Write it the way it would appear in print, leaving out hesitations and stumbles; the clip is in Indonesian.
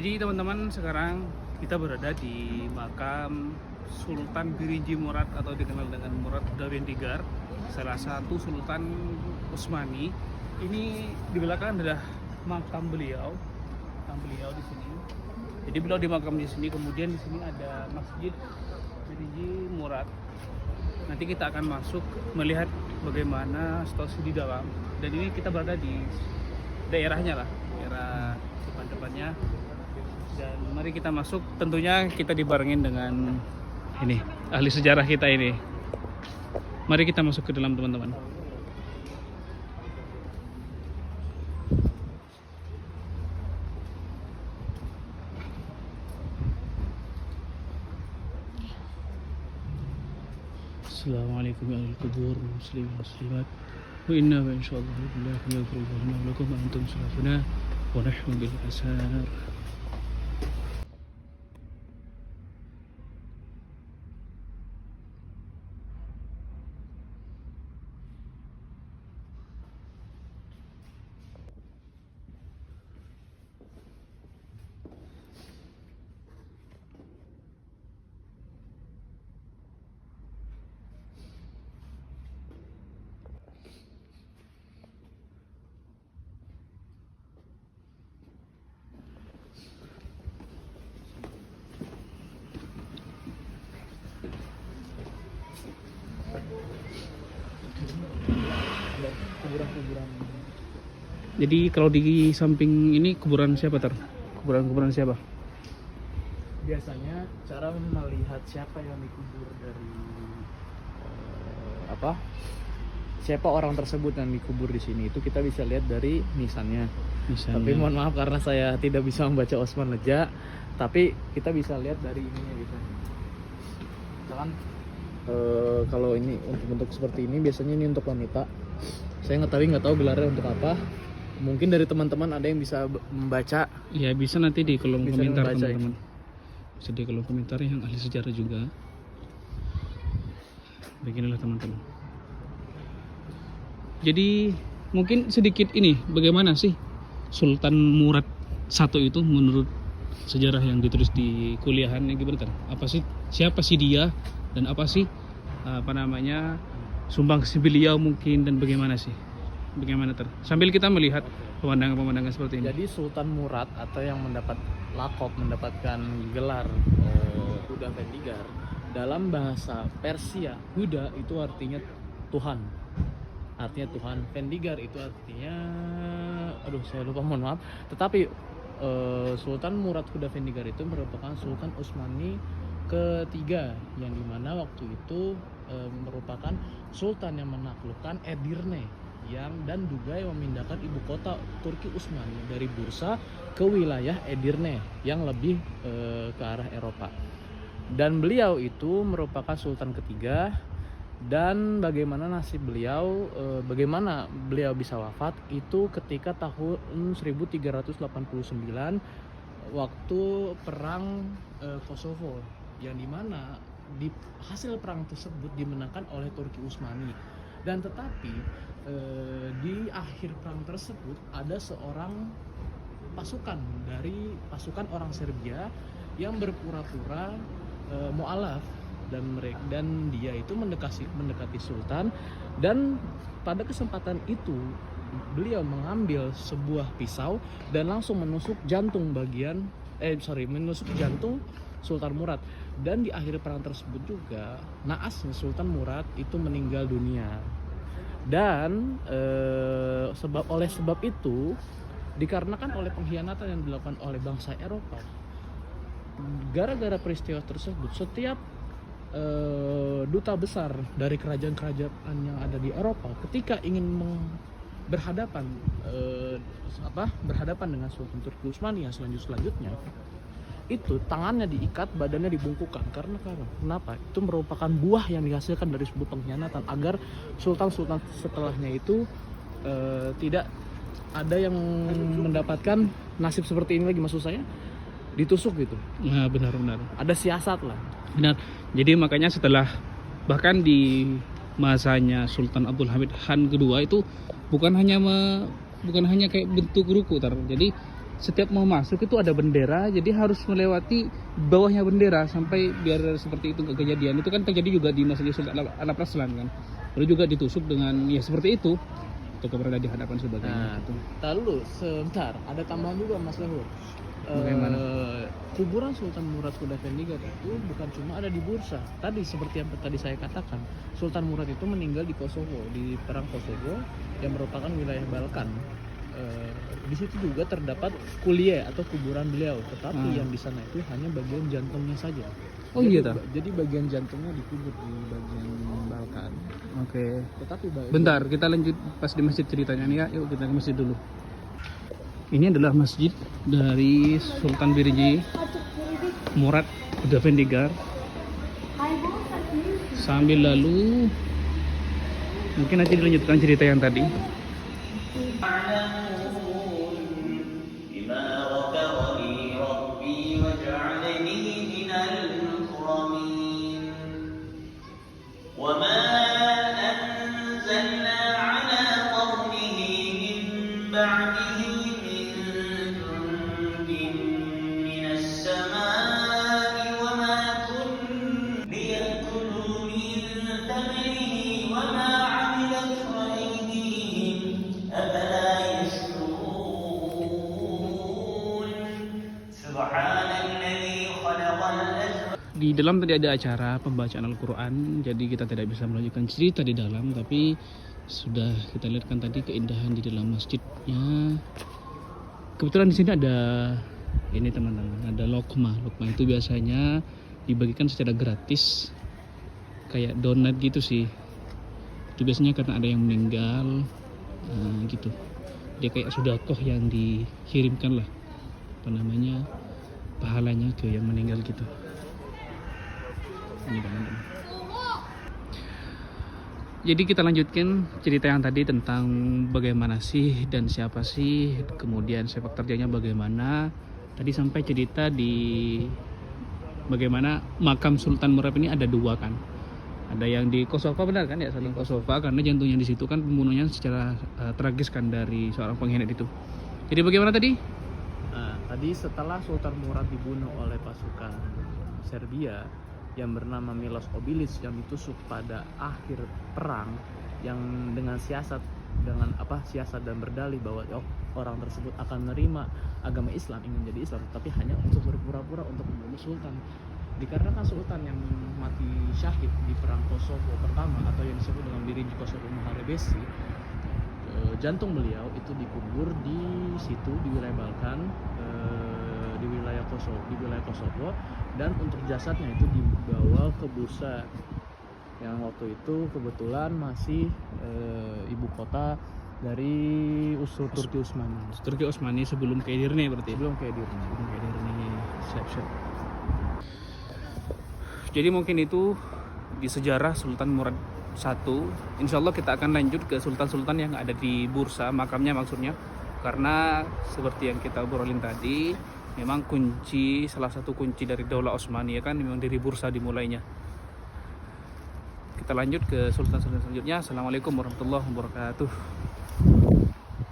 Jadi teman-teman, sekarang kita berada di makam Sultan Birinji Murad atau dikenal dengan Murad Dawendigar, salah satu Sultan Utsmani. Ini di belakang adalah makam beliau di sini. Jadi beliau di makam di sini, kemudian di sini ada Masjid Birinji Murad. Nanti kita akan masuk melihat bagaimana situasi di dalam. Dan ini kita berada di daerahnya lah, daerah depan-depannya. Dan mari kita masuk, tentunya kita dibarengin dengan ini ahli sejarah kita ini. Mari kita masuk ke dalam, teman-teman. Assalamualaikum warahmatullahi wabarakatuh, muslimin muslimat. Wa inna wa insyaallah billahi min al-qur'an wa lakum antum salafuna wa nahnu bil asar. Kuburan-kuburan. Jadi kalau di samping ini kuburan siapa, Kuburan siapa? Biasanya cara melihat siapa yang dikubur dari siapa orang tersebut yang dikubur di sini itu kita bisa lihat dari nisannya. Tapi mohon maaf karena saya tidak bisa membaca Osman Leja, tapi kita bisa lihat dari ininya gitu. Misalkan kalau ini untuk bentuk seperti ini biasanya ini untuk wanita. Saya nggak tahu gelarnya untuk apa. Mungkin dari teman-teman ada yang bisa membaca. Ya bisa nanti di kolom komentar, membaca, teman-teman. Bisa di kolom komentar yang ahli sejarah juga. Beginilah, teman-teman. Jadi mungkin sedikit ini, bagaimana sih Sultan Murad I itu menurut sejarah yang ditulis di kuliahan yang gimana, apa sih, siapa sih dia, dan apa sih sumbangsi beliau mungkin, dan bagaimana sambil kita melihat pemandangan-pemandangan seperti ini. Jadi Sultan Murad atau yang mendapatkan gelar Huda Vendigar, dalam bahasa Persia Huda itu artinya Tuhan, Vendigar itu artinya saya lupa, mohon maaf. Tetapi Sultan Murad Huda Vendigar itu merupakan Sultan Utsmani ketiga, yang dimana waktu itu merupakan sultan yang menaklukkan Edirne dan juga yang memindahkan ibu kota Turki Utsmani dari Bursa ke wilayah Edirne yang lebih ke arah Eropa. Dan beliau itu merupakan sultan ketiga. Dan bagaimana nasib beliau, bagaimana beliau bisa wafat itu ketika tahun 1389 waktu perang Kosovo, yang dimana di hasil perang tersebut dimenangkan oleh Turki Utsmani. Dan tetapi di akhir perang tersebut ada seorang pasukan orang Serbia yang berpura-pura mu'alaf, dan dia itu mendekati sultan, dan pada kesempatan itu beliau mengambil sebuah pisau dan langsung menusuk jantung Sultan Murad. Dan di akhir perang tersebut juga naasnya Sultan Murad itu meninggal dunia. Dan oleh sebab itu, dikarenakan oleh pengkhianatan yang dilakukan oleh bangsa Eropa, gara-gara peristiwa tersebut setiap duta besar dari kerajaan-kerajaan yang ada di Eropa ketika ingin berhadapan dengan Sultan Turki Utsmani yang selanjutnya itu tangannya diikat, badannya dibungkukkan. Karena kenapa? Itu merupakan buah yang dihasilkan dari sebuah pengkhianatan, agar sultan-sultan setelahnya itu tidak ada yang mendapatkan nasib seperti ini lagi, maksud saya ditusuk gitu. Nah, benar. Ada siasat lah. Benar. Jadi makanya setelah, bahkan di masanya Sultan Abdul Hamid Han kedua itu bukan hanya kayak bentuk ruku, jadi setiap mau masuk itu ada bendera, jadi harus melewati bawahnya bendera sampai biar seperti itu nggak kejadian. Itu kan terjadi juga di Masjid Sultan Al-Raslan kan. Lalu juga ditusuk dengan ya seperti itu untuk berada di hadapan sebagainya. Nah, lalu sebentar, ada tambahan juga Mas Lahur. Bagaimana? Kuburan Sultan Murad Kuda Vendigar itu bukan cuma ada di Bursa. Tadi seperti yang tadi saya katakan, Sultan Murad itu meninggal di Kosovo, di perang Kosovo yang merupakan wilayah Balkan. Di situ juga terdapat kuliah atau kuburan beliau, tetapi yang di sana itu hanya bagian jantungnya saja. Oh iya toh? Jadi bagian jantungnya dikubur di bagian Balkan. Oke. Tetapi Bentar, kita lanjut pas di masjid ceritanya nih ya. Yuk kita ke masjid dulu. Ini adalah masjid dari Sultan Birji Murad Kuda Vendigar. Sambil lalu mungkin nanti dilanjutkan cerita yang tadi. Di dalam tadi ada acara pembacaan Al-Quran, jadi kita tidak bisa melanjutkan cerita di dalam, tapi sudah kita lihatkan tadi keindahan di dalam masjidnya. Kebetulan di sini ada ini teman-teman, ada lokma. Lokma itu biasanya dibagikan secara gratis, kayak donat gitu sih. Itu biasanya karena ada yang meninggal, gitu. Dia kayak sedekah yang dikirimkan lah, apa namanya, pahalanya ke yang meninggal gitu. Ini teman-teman. Jadi kita lanjutkan cerita yang tadi tentang bagaimana sih dan siapa sih, kemudian sepak terjangnya bagaimana. Tadi sampai cerita di bagaimana makam Sultan Murad ini ada dua kan. Ada yang di Kosovo, benar kan ya, Sultan Kosovo, karena jantungnya di situ kan pembunuhnya secara tragis kan dari seorang pengkhianat itu. Jadi bagaimana tadi? Nah, tadi setelah Sultan Murad dibunuh oleh pasukan Serbia yang bernama Milos Obilic yang ditusuk pada akhir perang, yang dengan siasat dan berdalih bahwa orang tersebut akan menerima agama Islam, ingin menjadi Islam, tapi hanya untuk berpura-pura untuk membunuh Sultan. Dikarenakan Sultan yang mati syahid di perang Kosovo pertama atau yang disebut dengan Birinci Kosovo Muharebesi, jantung beliau itu dikubur di situ di wilayah Balkan, di wilayah Kosovo, dan untuk jasadnya itu dibawa ke Bursa yang waktu itu kebetulan masih ibu kota dari Turki Utsmani. Turki Utsmani sebelum ke Edirne berarti. Sebelum ke Edirne. Siap. Jadi mungkin itu di sejarah Sultan Murad I. Insya Allah kita akan lanjut ke sultan-sultan yang ada di Bursa, makamnya maksudnya. Karena seperti yang kita obrolin tadi, memang salah satu kunci dari Daulah Utsmaniyah kan memang dari Bursa dimulainya. Kita lanjut ke sultan-sultan selanjutnya. Assalamualaikum warahmatullahi wabarakatuh.